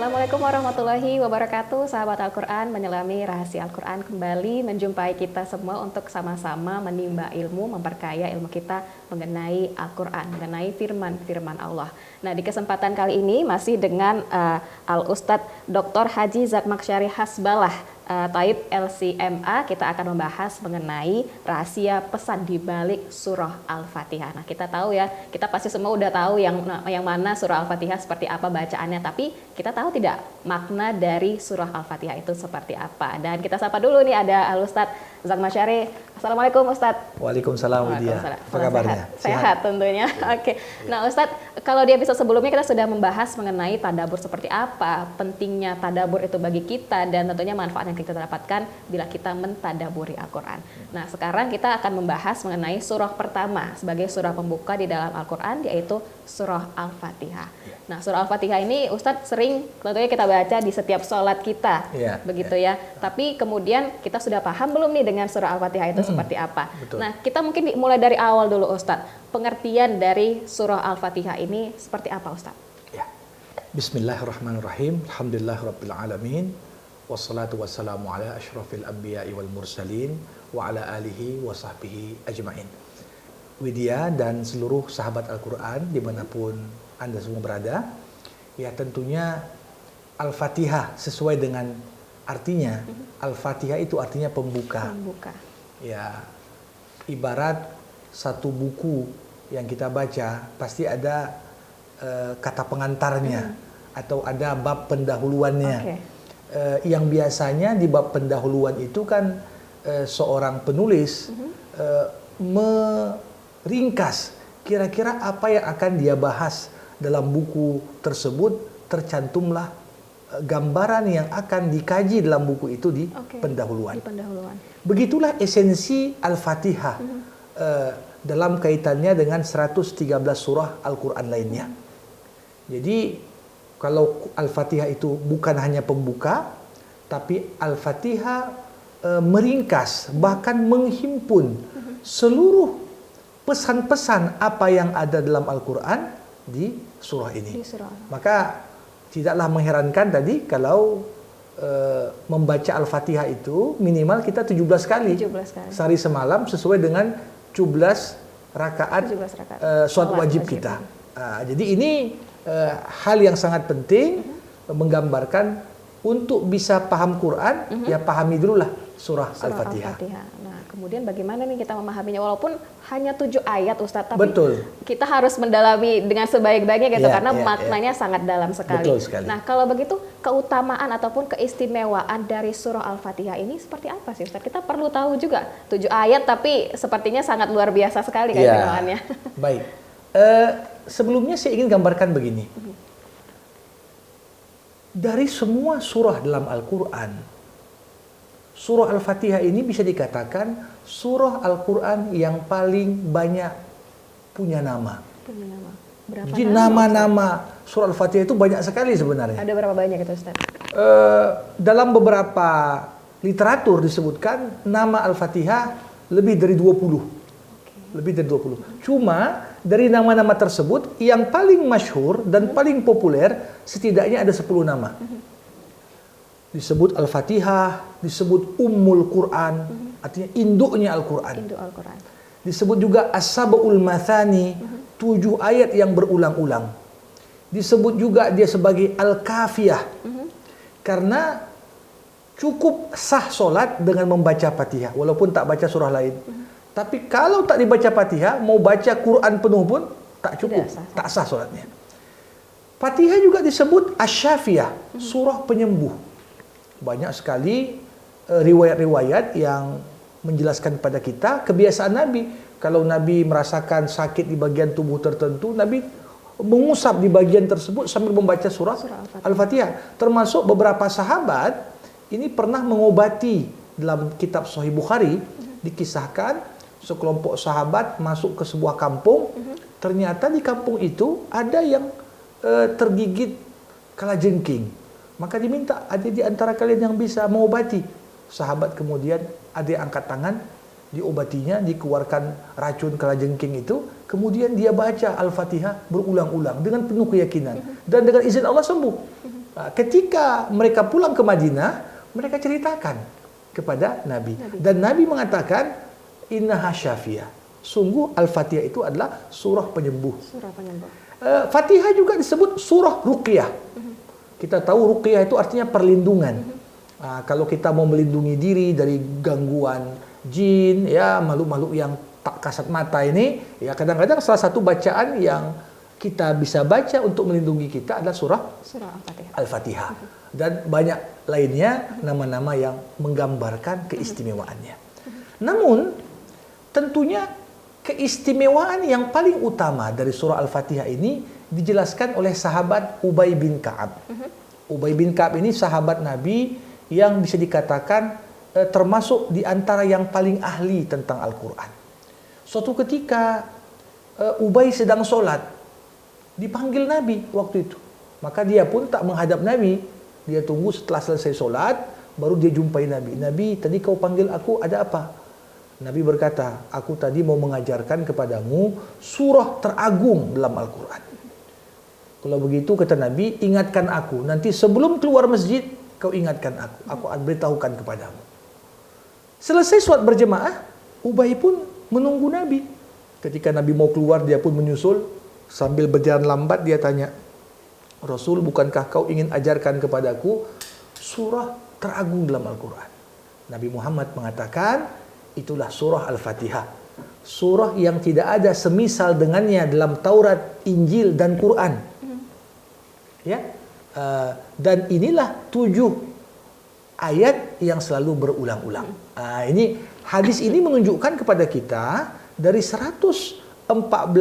Assalamualaikum warahmatullahi wabarakatuh. Sahabat Al-Quran, menyelami rahasia Al-Quran kembali menjumpai kita semua untuk sama-sama menimba ilmu, memperkaya ilmu kita mengenai Al-Quran, mengenai firman-firman Allah. Nah, di kesempatan kali ini masih dengan Al-Ustadz Dr. Haji Zakmaksyari Hasbalah, Taib LCMA. Kita akan membahas mengenai rahasia pesan di balik surah Al-Fatihah. Nah, kita tahu ya, kita pasti semua udah tahu yang mana surah Al-Fatihah seperti apa bacaannya, tapi kita tahu tidak makna dari surah Al-Fatihah itu seperti apa. Dan kita sapa dulu nih, ada Al-Ustadz Zakmaksyari. Assalamualaikum Ustadz. Waalaikumsalam Widya. Apa kabarnya? Sehat tentunya. Oke. Nah Ustadz, kalau di episode sebelumnya kita sudah membahas mengenai tadabbur seperti apa, pentingnya tadabbur itu bagi kita, dan tentunya manfaat yang kita dapatkan bila kita mentadabburi Al-Quran. Nah sekarang kita akan membahas mengenai surah pertama sebagai surah pembuka di dalam Al-Quran, yaitu surah Al-Fatihah. Nah surah Al-Fatihah ini Ustadz sering tentunya kita baca di setiap sholat kita, begitu ya. Tapi kemudian kita sudah paham belum nih dengan surah Al-Fatihah itu seperti apa? Betul. Nah kita mungkin mulai dari awal dulu Ustadz. Pengertian dari surah Al-Fatihah ini seperti apa Ustadz? Ya. Bismillahirrahmanirrahim. Alhamdulillahirabbil alamin. Wassalatu wassalamu ala asyrafil anbiya'i wal mursalin wa ala alihi wa sahbihi ajmain. Widya dan seluruh sahabat Al-Quran dimanapun Anda semua berada, ya tentunya Al-Fatihah sesuai dengan artinya. Al-Fatihah itu artinya pembuka. Ya, ibarat satu buku yang kita baca pasti ada kata pengantarnya atau ada bab pendahuluannya. Yang biasanya di bab pendahuluan itu kan seorang penulis meringkas kira-kira apa yang akan dia bahas dalam buku tersebut, tercantumlah gambaran yang akan dikaji dalam buku itu di pendahuluan. Begitulah esensi Al-Fatihah dalam kaitannya dengan 113 surah Al-Quran lainnya. Jadi kalau Al-Fatihah itu bukan hanya pembuka, tapi Al-Fatihah meringkas, bahkan menghimpun seluruh pesan-pesan apa yang ada dalam Al-Quran di surah ini. Maka tidaklah mengherankan tadi kalau membaca Al-Fatihah itu minimal kita 17 kali. Sehari semalam sesuai dengan 17 rakaat sholat wajib kita. Jadi ini hal yang sangat penting, menggambarkan untuk bisa paham Quran, ya pahami dululah surah Al-Fatihah. Nah, kemudian bagaimana nih kita memahaminya, walaupun hanya 7 ayat Ustadz, tapi kita harus mendalami dengan sebaik-baiknya gitu, karena maknanya sangat dalam sekali. Nah, kalau begitu keutamaan ataupun keistimewaan dari surah Al-Fatihah ini seperti apa sih Ustadz? Kita perlu tahu juga, 7 ayat tapi sepertinya sangat luar biasa sekali keistimewaannya. Baik. Sebelumnya saya ingin gambarkan begini. Dari semua surah dalam Al-Quran, surah Al-Fatihah ini bisa dikatakan surah Al-Quran yang paling banyak punya nama. Jadi nama-nama surah Al-Fatihah itu banyak sekali sebenarnya. Ada berapa banyak itu Ustaz? Dalam beberapa literatur disebutkan nama Al-Fatihah lebih dari 20. Lebih dari 20. Cuma dari nama-nama tersebut yang paling masyhur dan paling populer setidaknya ada 10 nama. Disebut Al-Fatihah, disebut Ummul Quran, artinya induknya Al-Quran. Disebut juga As-Sab'ul Mathani, 7 ayat yang berulang-ulang. Disebut juga dia sebagai Al-Kafiyah, karena cukup sah solat dengan membaca Fatihah, walaupun tak baca surah lain. Tapi kalau tak dibaca Fatihah, mau baca Quran penuh pun tak cukup, tak sah solatnya. Fatihah juga disebut Asy-Syafiyah, surah penyembuh. Banyak sekali riwayat-riwayat yang menjelaskan kepada kita kebiasaan Nabi. Kalau Nabi merasakan sakit di bagian tubuh tertentu, Nabi mengusap di bagian tersebut sambil membaca surah Al-Fatihah. Termasuk beberapa sahabat ini pernah mengobati. Dalam kitab Sahih Bukhari dikisahkan sekelompok sahabat masuk ke sebuah kampung. Ternyata di kampung itu ada yang tergigit kalajengking. Maka diminta, ada di antara kalian yang bisa mengobati. Sahabat kemudian ada yang angkat tangan, diobatinya, dikeluarkan racun kalajengking itu. Kemudian dia baca Al-Fatihah berulang-ulang dengan penuh keyakinan. Dan dengan izin Allah sembuh. Ketika mereka pulang ke Madinah, mereka ceritakan kepada Nabi. Dan Nabi mengatakan, innaha syafiyah. Sungguh Al-Fatihah itu adalah surah penyembuh. Surah penyembuh. Fatihah juga disebut surah ruqyah. Kita tahu ruqyah itu artinya perlindungan. Kalau kita mau melindungi diri dari gangguan jin, ya makhluk-makhluk yang tak kasat mata ini, ya kadang-kadang salah satu bacaan yang kita bisa baca untuk melindungi kita adalah surah Al-Fatihah. Dan banyak lainnya nama-nama yang menggambarkan keistimewaannya. Namun tentunya keistimewaan yang paling utama dari surah Al-Fatihah ini dijelaskan oleh sahabat Ubay bin Ka'ab. Ubay bin Ka'ab ini sahabat Nabi yang bisa dikatakan termasuk di antara yang paling ahli tentang Al-Quran. Suatu ketika Ubay sedang sholat, dipanggil Nabi waktu itu. Maka dia pun tak menghadap Nabi. Dia tunggu setelah selesai sholat, baru dia jumpai Nabi. Nabi, tadi kau panggil aku, ada apa? Nabi berkata, aku tadi mau mengajarkan kepadamu surah teragung dalam Al-Quran. Kalau begitu, kata Nabi, ingatkan aku. Nanti sebelum keluar masjid, kau ingatkan aku. Aku akan beritahukan kepadamu. Selesai sholat berjemaah, Ubay pun menunggu Nabi. Ketika Nabi mau keluar, dia pun menyusul. Sambil berjalan lambat, dia tanya, Rasul, bukankah kau ingin ajarkan kepadaku surah teragung dalam Al-Quran? Nabi Muhammad mengatakan, itulah surah Al-Fatihah. Surah yang tidak ada semisal dengannya dalam Taurat, Injil, dan Quran. Ya, dan inilah 7 ayat yang selalu berulang-ulang. Ini hadis ini menunjukkan kepada kita dari 114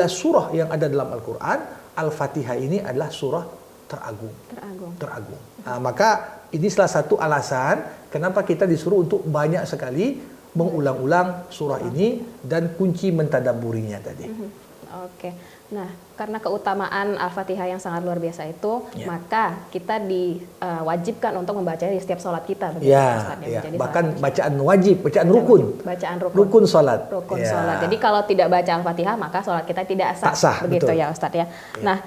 surah yang ada dalam Al-Quran, Al-Fatihah ini adalah surah teragung. Maka ini salah satu alasan kenapa kita disuruh untuk banyak sekali mengulang-ulang surah ini dan kunci mentadabburinya tadi. Oke. Nah, karena keutamaan Al-Fatihah yang sangat luar biasa itu, maka kita diwajibkan untuk membacanya di setiap sholat kita. Bahkan bacaan wajib, bacaan rukun. Rukun sholat. Sholat. Jadi kalau tidak baca Al-Fatihah, maka sholat kita tidak sah. Begitu betul. Ya Ustadz ya. Nah,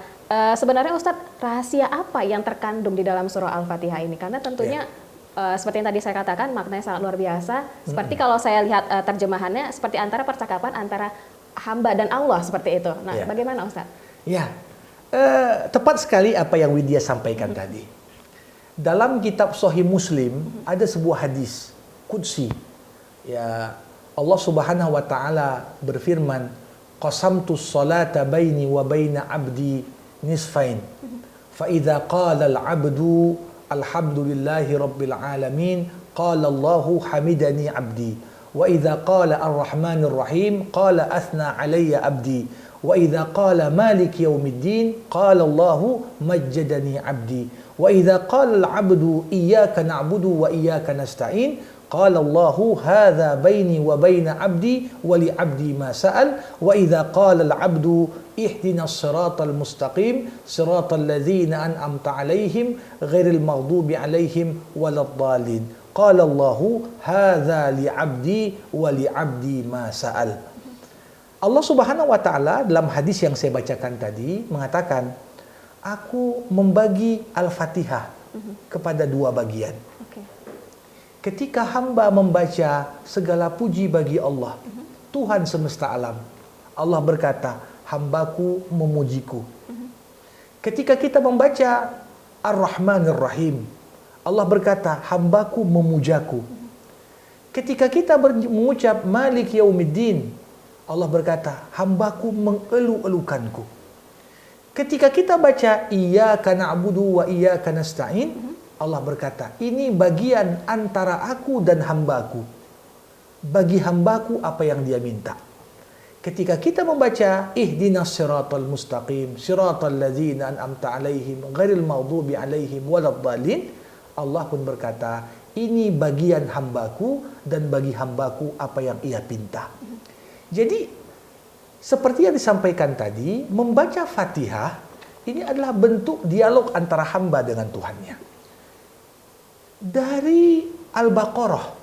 sebenarnya Ustadz, rahasia apa yang terkandung di dalam surah Al-Fatihah ini? Karena tentunya seperti yang tadi saya katakan, maknanya sangat luar biasa. Seperti kalau saya lihat terjemahannya, seperti antara percakapan antara hamba dan Allah, seperti itu. Nah, bagaimana Ustaz? Tepat sekali apa yang Widya sampaikan tadi. Dalam kitab Sahih Muslim ada sebuah hadis qudsi. Ya, Allah Subhanahu wa taala berfirman, "Qasamtus salata baini wa baina 'abdi nisfain. Fa idza qala al-'abdu alhamdulillahi rabbil alamin, qala Allahu hamidani 'abdi." وإذا قال الرحمن الرحيم قال أثنى علي عبدي وإذا قال مالك يوم الدين قال الله مجدني عبدي وإذا قال العبد إياك نعبد وإياك نستعين قال الله هذا بيني وبين عبدي ولعبدي ما سأل وإذا قال العبد اهدنا الصراط المستقيم صراط الذين أنعمت عليهم غير المغضوب عليهم ولا الضالين قال الله هذا لعبدي ولعبدي ما سأل. Allah Subhanahu wa taala dalam hadis yang saya bacakan tadi mengatakan, aku membagi Al-Fatihah kepada 2 bagian. Ketika hamba membaca segala puji bagi Allah, Tuhan semesta alam, Allah berkata, hambaku memujiku. Ketika kita membaca Ar-Rahmanir Rahim, Allah berkata, hambaku memujaku. Ketika kita mengucap Malik Yaumiddin, Allah berkata, hambaku mengelu-elukanku. Ketika kita baca Iyyaka na'budu wa iyyaka nasta'in, Allah berkata, ini bagian antara aku dan hambaku. Bagi hambaku apa yang dia minta. Ketika kita membaca Ihdinas siratal mustaqim, siratal ladzina an'amta alaihim, ghairil maghdubi alaihim waladdallin, Allah pun berkata, ini bagian hambaku dan bagi hambaku apa yang ia pinta. Jadi, seperti yang disampaikan tadi, membaca Fatihah ini adalah bentuk dialog antara hamba dengan Tuhannya. Dari Al-Baqarah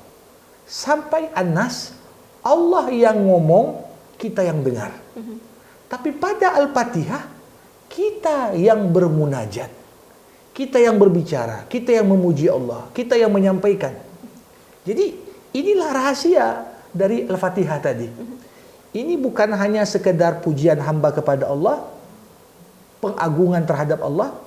sampai An-Nas, Allah yang ngomong, kita yang dengar. Tapi pada Al-Fatihah, kita yang bermunajat. kita yang berbicara, kita yang memuji Allah, kita yang menyampaikan. Jadi inilah rahasia dari Al-Fatihah tadi. Ini bukan hanya sekedar pujian hamba kepada Allah, pengagungan terhadap Allah,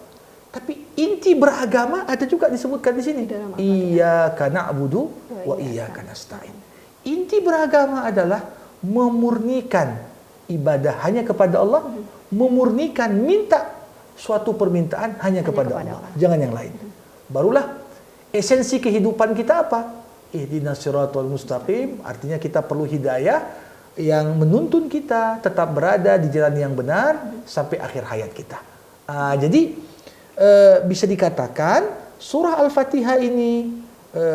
tapi inti beragama ada juga disebutkan di sini. Iyyaka na'budu wa iyyaka nasta'in. Inti beragama adalah memurnikan ibadah hanya kepada Allah, memurnikan minta suatu permintaan hanya kepada Allah, jangan yang lain. Barulah esensi kehidupan kita apa? Ihdinas siratal mustaqim, artinya kita perlu hidayah yang menuntun kita tetap berada di jalan yang benar sampai akhir hayat kita. Jadi bisa dikatakan surah Al-Fatihah ini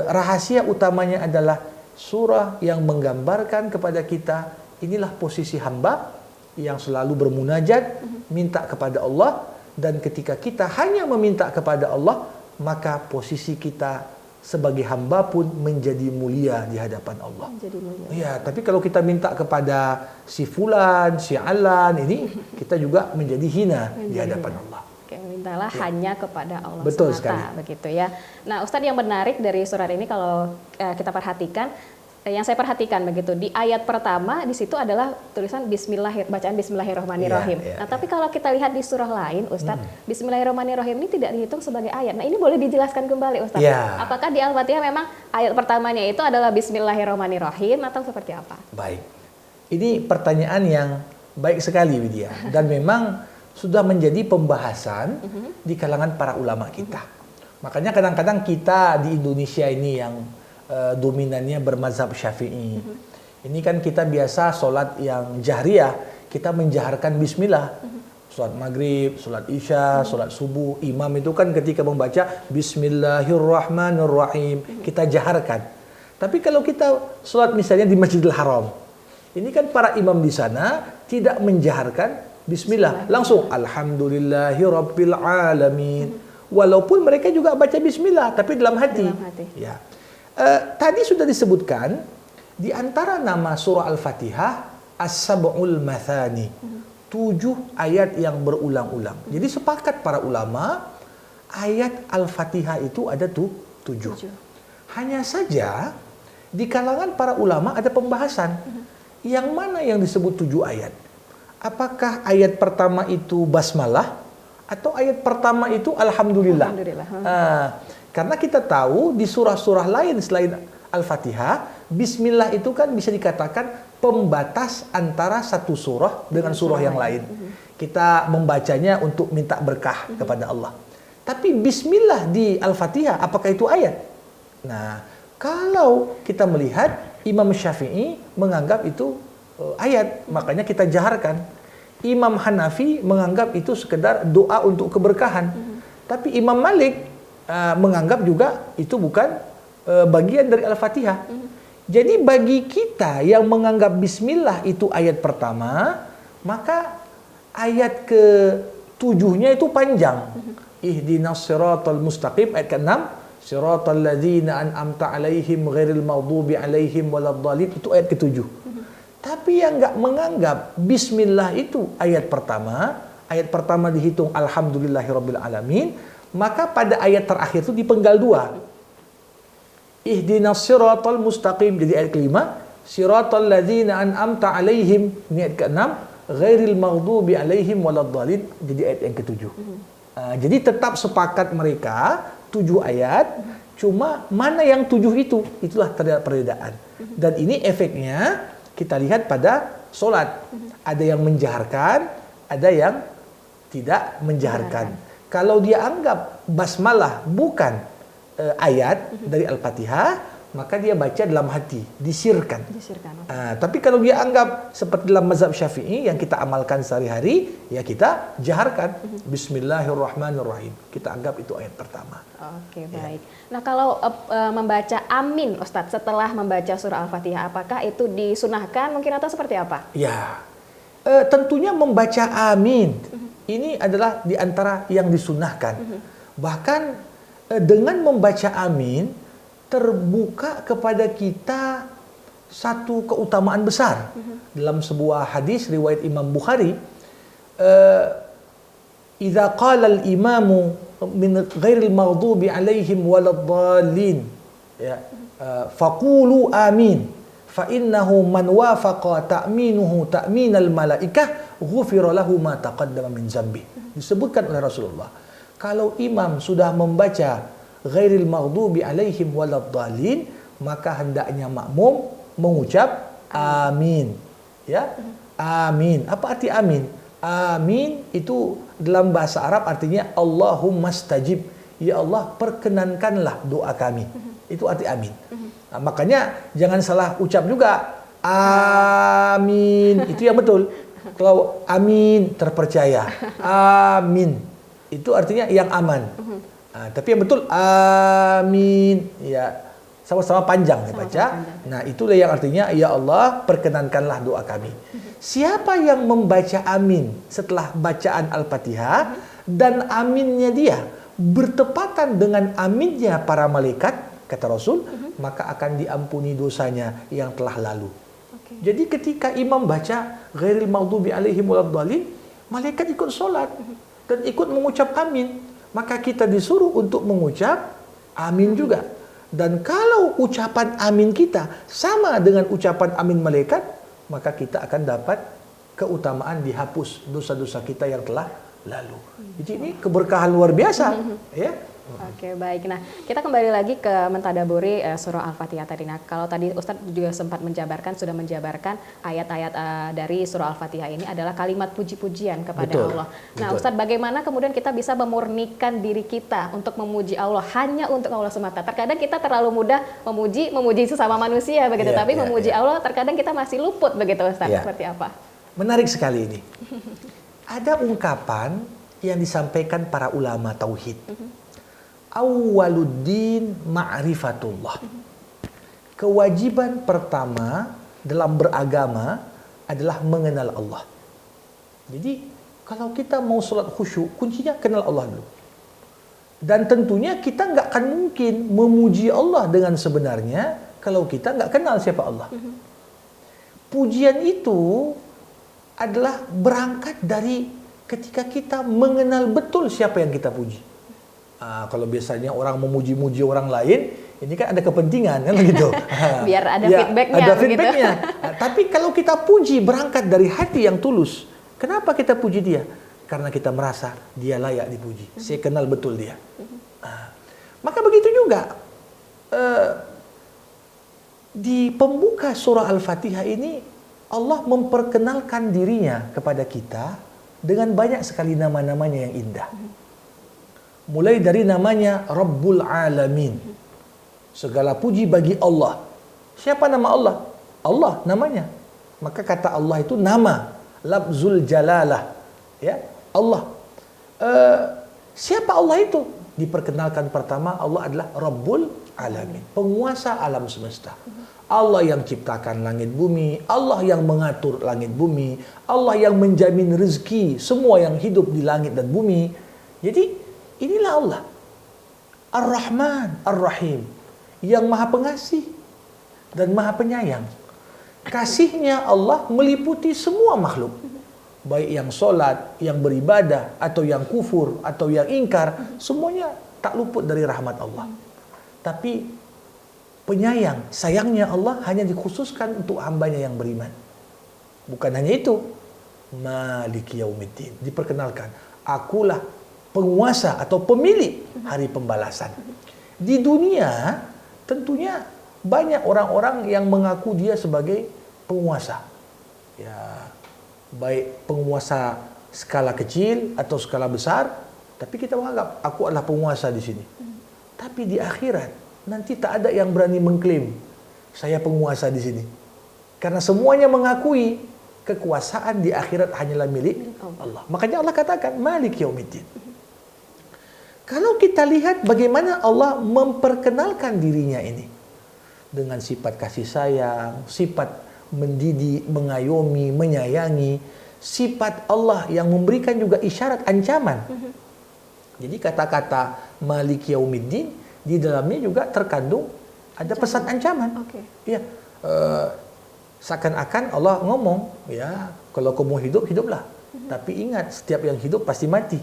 rahasia utamanya adalah surah yang menggambarkan kepada kita inilah posisi hamba yang selalu bermunajat, minta kepada Allah. Dan ketika kita hanya meminta kepada Allah, maka posisi kita sebagai hamba pun menjadi mulia di hadapan Allah. Menjadi mulia. Ya, tapi kalau kita minta kepada si fulan, si alan, ini kita juga menjadi hina di hadapan Allah. Oke, mintalah hanya kepada Allah Betul semata, sekali. begitu ya. Nah, Ustadz, yang menarik dari surat ini kalau kita perhatikan, yang saya perhatikan begitu, di ayat pertama di situ adalah tulisan bacaan Bismillahirrahmanirrahim. Nah, tapi kalau kita lihat di surah lain, Ustadz, Bismillahirrahmanirrahim ini tidak dihitung sebagai ayat. Nah, ini boleh dijelaskan kembali, Ustadz. Apakah di Al-Fatihah memang ayat pertamanya itu adalah Bismillahirrahmanirrahim atau seperti apa? Baik, ini pertanyaan yang baik sekali, Widya, dan memang sudah menjadi pembahasan di kalangan para ulama kita. Makanya kadang-kadang kita di Indonesia ini yang dominannya bermazhab Syafi'i. Ini kan kita biasa sholat yang jahriyah, kita menjaharkan bismillah. Sholat maghrib, sholat isya, sholat subuh, imam itu kan ketika membaca Bismillahirrahmanirrahim, kita jaharkan. Tapi kalau kita sholat misalnya di Masjidil Haram, ini kan para imam di sana tidak menjaharkan bismillah, langsung Alhamdulillahirabbil alamin. Walaupun mereka juga baca bismillah, tapi dalam hati. Ya. Tadi sudah disebutkan di antara nama surah Al-Fatihah As-Sab'ul Mathani, 7 ayat yang berulang-ulang. Jadi sepakat para ulama ayat Al-Fatihah itu ada 7. Hanya saja di kalangan para ulama ada pembahasan yang mana yang disebut 7 ayat. Apakah ayat pertama itu basmalah atau ayat pertama itu alhamdulillah? Karena kita tahu di surah-surah lain selain Al-Fatihah, bismillah itu kan bisa dikatakan pembatas antara satu surah dengan surah yang lain. Kita membacanya untuk minta berkah kepada Allah. Tapi bismillah di Al-Fatihah, apakah itu ayat? Nah, kalau kita melihat Imam Syafi'i menganggap itu ayat, makanya kita jaharkan. Imam Hanafi menganggap itu sekedar doa untuk keberkahan. Tapi Imam Malik menganggap juga itu bukan bagian dari Al-Fatihah. Jadi bagi kita yang menganggap bismillah itu ayat pertama, maka ayat ke-7-nya itu panjang. Ihdinas siratal mustaqim, ayat ke-6, siratal ladzina an'amta alaihim ghairil maghdubi alaihim waladdallin, itu ayat ke-7. Tapi yang enggak menganggap bismillah itu ayat pertama dihitung alhamdulillahirabbil alamin, maka pada ayat terakhir itu dipenggal 2. Ihdinas siratal mustaqim, jadi ayat ke-5, siratal ladzina an'amta alaihim, ini ayat ke-6, ghairil maghdubi alaihim waladdallin, jadi ayat yang ke-7. Jadi tetap sepakat mereka 7 ayat, cuma mana yang 7 itu, itulah terdapat perbedaan. Dan ini efeknya kita lihat pada sholat. Ada yang menjaharkan, ada yang tidak menjaharkan. Kalau dia anggap basmalah bukan ayat dari Al-Fatihah, maka dia baca dalam hati, disirkan. Tapi kalau dia anggap seperti dalam mazhab Syafi'i yang kita amalkan sehari-hari, ya kita jaharkan. Bismillahirrahmanirrahim. Kita anggap itu ayat pertama. Oke, baik. Nah, kalau membaca amin, Ustadz, setelah membaca surah Al-Fatihah, apakah itu disunahkan mungkin atau seperti apa? Ya, tentunya membaca amin. Ini adalah di antara yang disunahkan. Bahkan dengan membaca amin, terbuka kepada kita satu keutamaan besar. Dalam sebuah hadis riwayat Imam Bukhari, idza qala al-imamu min ghairil maghdubi alaihim waladdallin. Ya. Faqulu amin. Fa innahu man wafaqa ta'minuhu ta'minal malaikah ghufira lahu ma taqaddama min zambi. Disebutkan oleh Rasulullah, kalau imam sudah membaca ghairil maghdubi alaihim waladdallin, maka hendaknya makmum mengucap amin. Ya. Amin. Apa arti amin? Amin itu dalam bahasa Arab artinya Allahumma stajib. Ya Allah, perkenankanlah doa kami. Itu arti amin. Nah, makanya jangan salah ucap juga. Amin. Itu yang betul. Kalau amin terpercaya. Amin. Itu artinya yang aman. Nah, tapi yang betul amin. Ya, sama-sama panjang dibaca. Nah, itulah yang artinya ya Allah, perkenankanlah doa kami. Siapa yang membaca amin setelah bacaan Al-Fatihah dan aminnya dia bertepatan dengan aminnya para malaikat, kata Rasul, maka akan diampuni dosanya yang telah lalu. Jadi ketika imam baca ghairil maghdubi alaihim waladdallin, malaikat ikut solat dan ikut mengucap amin, maka kita disuruh untuk mengucap amin juga. Dan kalau ucapan amin kita sama dengan ucapan amin malaikat, maka kita akan dapat keutamaan dihapus dosa-dosa kita yang telah lalu. Jadi ini keberkahan luar biasa, ya. Oke, baik. Nah, kita kembali lagi ke mentadaburi surah Al-Fatihah tadi. Nah, kalau tadi Ustadz juga sempat sudah menjabarkan ayat-ayat dari surah Al-Fatihah ini adalah kalimat puji-pujian kepada Allah. Nah, Ustadz, bagaimana kemudian kita bisa memurnikan diri kita untuk memuji Allah hanya untuk Allah semata? Terkadang kita terlalu mudah memuji sesama manusia begitu, tapi memuji Allah terkadang kita masih luput begitu, Ustadz. Seperti apa? Menarik sekali ini. Ada ungkapan yang disampaikan para ulama tauhid. Awwaluddin ma'rifatullah. Kewajiban pertama dalam beragama adalah mengenal Allah. Jadi kalau kita mau sholat khusyuk, kuncinya kenal Allah dulu. Dan tentunya kita nggak akan mungkin memuji Allah dengan sebenarnya kalau kita nggak kenal siapa Allah. Pujian itu adalah berangkat dari ketika kita mengenal betul siapa yang kita puji. Kalau biasanya orang memuji-muji orang lain, ini kan ada kepentingan kan gitu. Biar ada feedbacknya. Ada feedbacknya. Tapi kalau kita puji berangkat dari hati yang tulus, kenapa kita puji dia? Karena kita merasa dia layak dipuji. Saya kenal betul dia. Maka begitu juga di pembuka surah Al-Fatihah ini Allah memperkenalkan dirinya kepada kita dengan banyak sekali nama-namanya yang indah. Mulai dari namanya Rabbul Alamin. Segala puji bagi Allah. Siapa nama Allah? Allah namanya. Maka kata Allah itu nama. Labzul Jalalah. Ya, Allah. Siapa Allah itu? Diperkenalkan pertama Allah adalah Rabbul Alamin. Penguasa alam semesta. Allah yang ciptakan langit bumi, Allah yang mengatur langit bumi, Allah yang menjamin rezeki semua yang hidup di langit dan bumi. Jadi inilah Allah. Ar-Rahman, Ar-Rahim, yang Maha Pengasih dan Maha Penyayang. Kasihnya Allah meliputi semua makhluk. Baik yang sholat, yang beribadah, atau yang kufur, atau yang ingkar, semuanya tak luput dari rahmat Allah. Tapi penyayang, sayangnya Allah hanya dikhususkan untuk hambanya yang beriman. Bukan hanya itu, Maliki Yaumiddin, diperkenalkan, akulah penguasa atau pemilik hari pembalasan. Di dunia tentunya banyak orang-orang yang mengaku dia sebagai penguasa. Ya, baik penguasa skala kecil atau skala besar, tapi kita menganggap aku adalah penguasa di sini. Tapi di akhirat nanti tak ada yang berani mengklaim saya penguasa di sini. Karena semuanya mengakui kekuasaan di akhirat hanyalah milik Allah. Makanya Allah katakan Maliki Yaumiddin. Kalau kita lihat bagaimana Allah memperkenalkan dirinya ini dengan sifat kasih sayang, sifat mendidik, mengayomi, menyayangi, sifat Allah yang memberikan juga isyarat ancaman. Jadi kata-kata Maliki Yaumiddin di dalamnya juga terkandung ada pesan ancaman. Ya, seakan-akan Allah ngomong, ya kalau kamu hidup, hiduplah. Tapi ingat, setiap yang hidup pasti mati.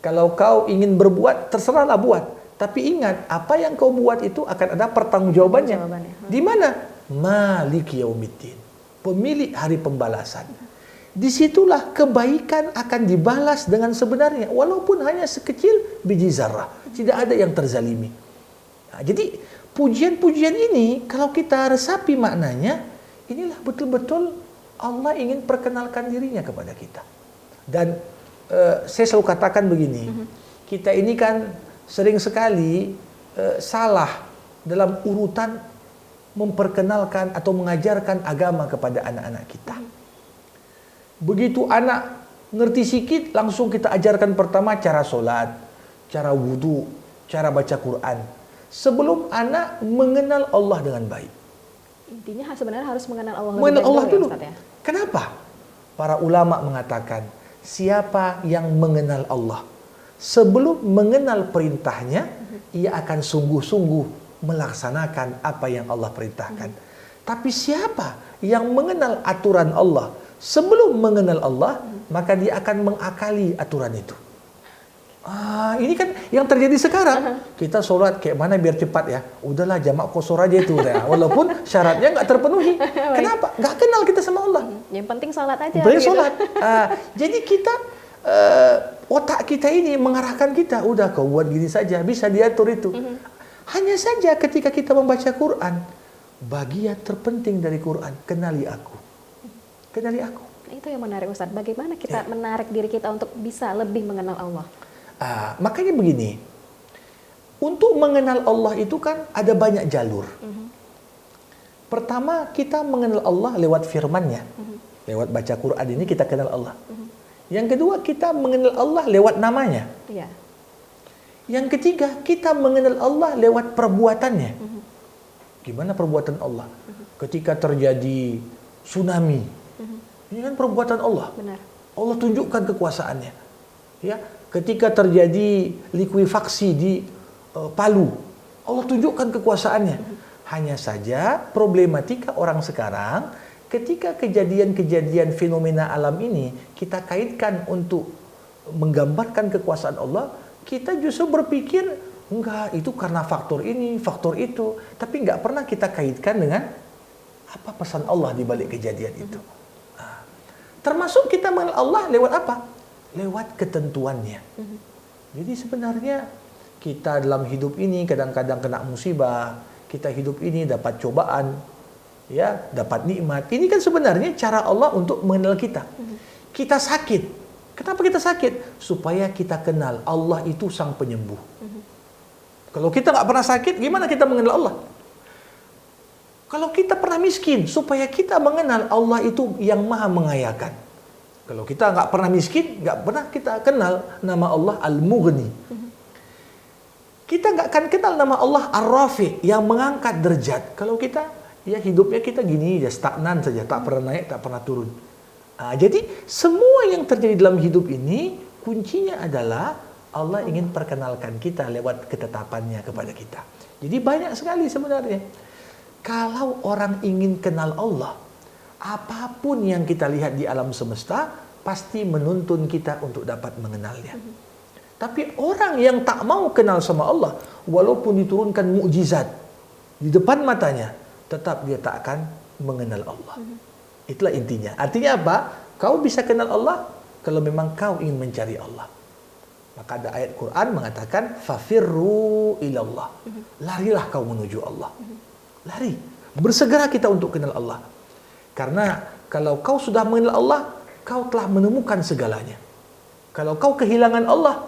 Kalau kau ingin berbuat, terserahlah buat. Tapi ingat, apa yang kau buat itu akan ada pertanggungjawabannya. Di mana? Maliki yaumiddin. Pemilik hari pembalasan. Disitulah kebaikan akan dibalas dengan sebenarnya. Walaupun hanya sekecil biji zarah. Tidak ada yang terzalimi. Nah, jadi pujian-pujian ini, kalau kita resapi maknanya, inilah betul-betul Allah ingin perkenalkan dirinya kepada kita. Dan saya selalu katakan begini, kita ini kan sering sekali salah dalam urutan memperkenalkan atau mengajarkan agama kepada anak-anak kita. Begitu anak ngerti sikit, langsung kita ajarkan pertama cara sholat, cara wudhu, cara baca Quran. Sebelum anak mengenal Allah dengan baik. Intinya sebenarnya harus mengenal Allah lebih Mengenal Allah baik dulu. ya, Ustaz, ya? Kenapa? Para ulama mengatakan, siapa yang mengenal Allah sebelum mengenal perintahnya, ia akan sungguh-sungguh melaksanakan apa yang Allah perintahkan. Tapi siapa yang mengenal aturan Allah sebelum mengenal Allah, maka dia akan mengakali aturan itu. Ini kan yang terjadi sekarang. Kita sholat kayak mana biar cepat ya. Udahlah jamak qasar aja itu ya. Walaupun syaratnya nggak terpenuhi. Kenapa? Nggak kenal kita sama Allah. Yang penting sholat aja. Boleh sholat. Jadi kita otak kita ini mengarahkan kita. Udah kau buat gini saja. Bisa diatur itu. Hanya saja ketika kita membaca Quran, bagian terpenting dari Quran, kenali aku. Kenali aku. Itu yang menarik Ustaz. Bagaimana kita menarik diri kita untuk bisa lebih mengenal Allah? Makanya begini, untuk mengenal Allah itu kan ada banyak jalur. Pertama, kita mengenal Allah lewat firman-Nya. Lewat baca Quran ini kita kenal Allah. Yang kedua, kita mengenal Allah lewat namanya. Iya. Yang ketiga, kita mengenal Allah lewat perbuatannya. Gimana perbuatan Allah? Ketika terjadi tsunami, ini kan perbuatan Allah. Benar. Allah tunjukkan kekuasaannya. Ya, ketika terjadi likuifaksi di Palu, Allah tunjukkan kekuasaannya. Hanya saja problematika orang sekarang, ketika kejadian-kejadian fenomena alam ini kita kaitkan untuk menggambarkan kekuasaan Allah, kita justru berpikir enggak, itu karena faktor ini, faktor itu, tapi enggak pernah kita kaitkan dengan apa pesan Allah di balik kejadian itu. Termasuk kita mengenal Allah lewat apa? Lewat ketentuannya. Jadi sebenarnya kita dalam hidup ini kadang-kadang kena musibah, kita hidup ini dapat cobaan, ya, dapat nikmat. Ini kan sebenarnya cara Allah untuk mengenal kita. Kita sakit. Kenapa kita sakit? Supaya kita kenal Allah itu sang penyembuh. Kalau kita nggak pernah sakit, gimana kita mengenal Allah? Kalau kita pernah miskin, supaya kita mengenal Allah itu yang maha mengayakan. Kalau kita nggak pernah miskin, nggak pernah kita kenal nama Allah Al-Mughni. Kita nggak akan kenal nama Allah Ar-Rafi, yang mengangkat derajat. Kalau kita, ya hidupnya kita gini, ya stagnan saja, tak pernah naik, tak pernah turun. Jadi semua yang terjadi dalam hidup ini, kuncinya adalah Allah ingin perkenalkan kita lewat ketetapannya kepada kita. Jadi banyak sekali sebenarnya. Kalau orang ingin kenal Allah, apapun yang kita lihat di alam semesta pasti menuntun kita untuk dapat mengenalnya. Tapi orang yang tak mau kenal sama Allah, walaupun diturunkan mukjizat di depan matanya, tetap dia tak akan mengenal Allah. Itulah intinya. Artinya apa? Kau bisa kenal Allah kalau memang kau ingin mencari Allah. Maka ada ayat Quran mengatakan fafirru ilallah. Larilah kau menuju Allah. Lari. Bersegera kita untuk kenal Allah. Karena kalau kau sudah mengenal Allah, kau telah menemukan segalanya. Kalau kau kehilangan Allah,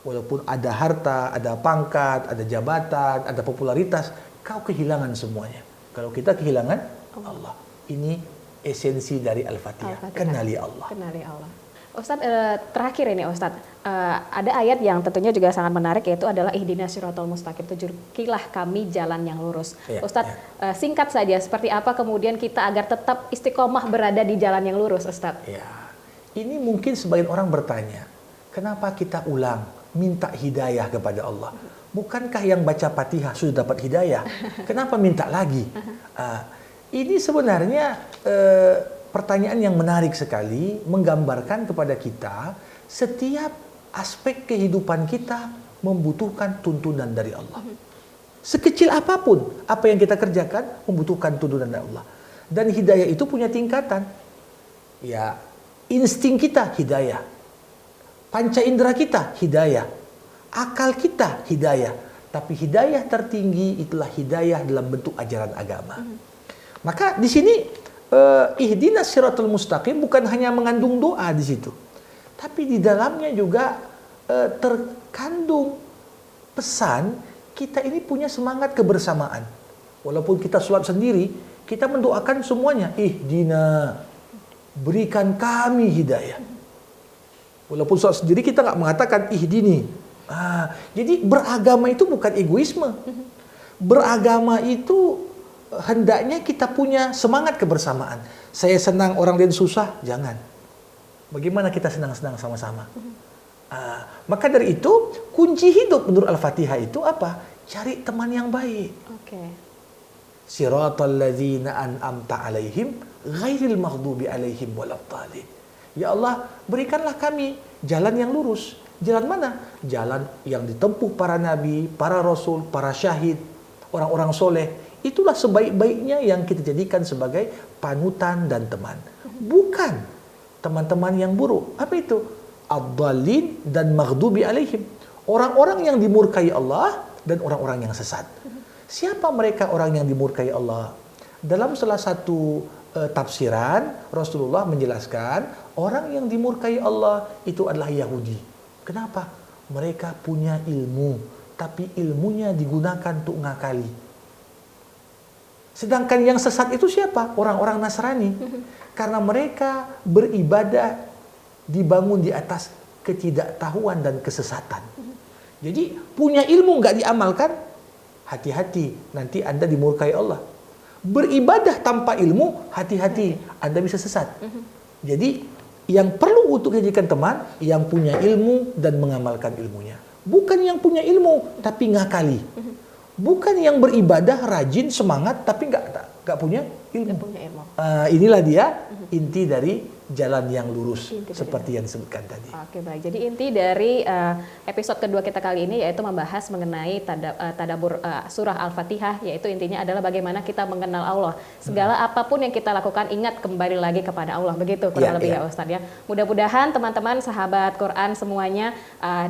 walaupun ada harta, ada pangkat, ada jabatan, ada popularitas, kau kehilangan semuanya. Kalau kita kehilangan Allah. Ini esensi dari Al-Fatihah. Kenali Allah. Kenali Allah. Ustadz, terakhir ini Ustadz, ada ayat yang tentunya juga sangat menarik, yaitu adalah ihdinas siratal mustaqim, tunjukilah kami jalan yang lurus. Ustadz, singkat saja, seperti apa kemudian kita agar tetap istiqomah berada di jalan yang lurus, Ustadz? Ya, ini mungkin sebagian orang bertanya, kenapa kita ulang minta hidayah kepada Allah? Bukankah yang baca Fatihah sudah dapat hidayah? Kenapa minta lagi? Ini sebenarnya pertanyaan yang menarik sekali, menggambarkan kepada kita setiap aspek kehidupan kita membutuhkan tuntunan dari Allah. Sekecil apapun apa yang kita kerjakan membutuhkan tuntunan dari Allah. Dan hidayah itu punya tingkatan. Ya, insting kita hidayah. Panca indera kita hidayah. Akal kita hidayah. Tapi hidayah tertinggi itulah hidayah dalam bentuk ajaran agama. Maka di sini ihdinas siratal mustaqim bukan hanya mengandung doa di situ. Tapi di dalamnya juga terkandung pesan kita ini punya semangat kebersamaan. Walaupun kita sholat sendiri, kita mendoakan semuanya. Ihdina, berikan kami hidayah. Walaupun sholat sendiri kita nggak mengatakan ihdini. Jadi beragama itu bukan egoisme. Beragama itu hendaknya kita punya semangat kebersamaan. Saya senang orang lain susah, jangan. Bagaimana kita senang-senang sama-sama? Maka dari itu kunci hidup menurut Al-Fatihah itu apa? Cari teman yang baik. Siratal ladzina an'amta alaihim ghairil maghdubi alaihim waladdallin. Ya Allah, berikanlah kami jalan yang lurus. Jalan mana? Jalan yang ditempuh para nabi, para rasul, para syahid, orang-orang soleh. Itulah sebaik-baiknya yang kita jadikan sebagai panutan dan teman. Bukan teman-teman yang buruk. Apa itu? Ad-dallin dan maghdubi alaihim. Orang-orang yang dimurkai Allah dan orang-orang yang sesat. Siapa mereka orang yang dimurkai Allah? Dalam salah satu tafsiran, Rasulullah menjelaskan orang yang dimurkai Allah itu adalah Yahudi. Kenapa? Mereka punya ilmu, tapi ilmunya digunakan untuk ngakali. Sedangkan yang sesat itu siapa? Orang-orang Nasrani. Karena mereka beribadah dibangun di atas ketidaktahuan dan kesesatan. Jadi punya ilmu nggak diamalkan, hati-hati, nanti Anda dimurkai Allah. Beribadah tanpa ilmu, hati-hati, Anda bisa sesat. Jadi yang perlu untuk dijadikan teman, yang punya ilmu dan mengamalkan ilmunya. Bukan yang punya ilmu, tapi ngakali. Bukan yang beribadah, rajin, semangat, tapi nggak punya ilmu. Inilah dia inti dari jalan yang lurus seperti yang disebutkan tadi. Oke, baik. Jadi inti dari episode kedua kita kali ini yaitu membahas mengenai tadabbur surah Al-Fatihah, yaitu intinya adalah bagaimana kita mengenal Allah. Segala apapun yang kita lakukan ingat kembali lagi kepada Allah. Begitu kurang lebih ya Ustadz ya. Mudah-mudahan teman-teman sahabat Quran semuanya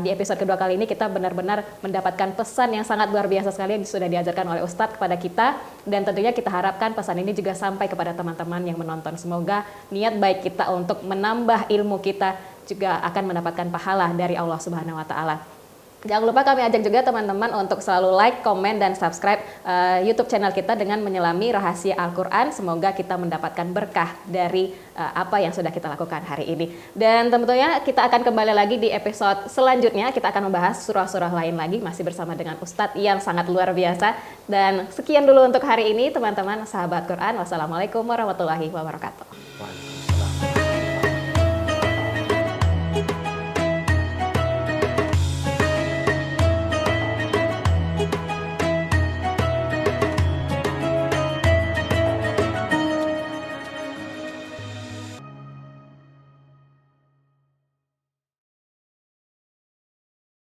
di episode kedua kali ini kita benar-benar mendapatkan pesan yang sangat luar biasa sekali yang sudah diajarkan oleh Ustadz kepada kita, dan tentunya kita harapkan pesan ini juga sampai kepada teman-teman yang menonton. Semoga niat baik kita untuk menambah ilmu kita juga akan mendapatkan pahala dari Allah Subhanahu wa taala. Jangan lupa kami ajak juga teman-teman untuk selalu like, komen, dan subscribe YouTube channel kita dengan menyelami rahasia Al-Quran. Semoga kita mendapatkan berkah dari apa yang sudah kita lakukan hari ini. Dan tentunya kita akan kembali lagi di episode selanjutnya. Kita akan membahas surah-surah lain lagi, masih bersama dengan Ustadz yang sangat luar biasa. Dan sekian dulu untuk hari ini teman-teman sahabat Quran. Wassalamualaikum warahmatullahi wabarakatuh.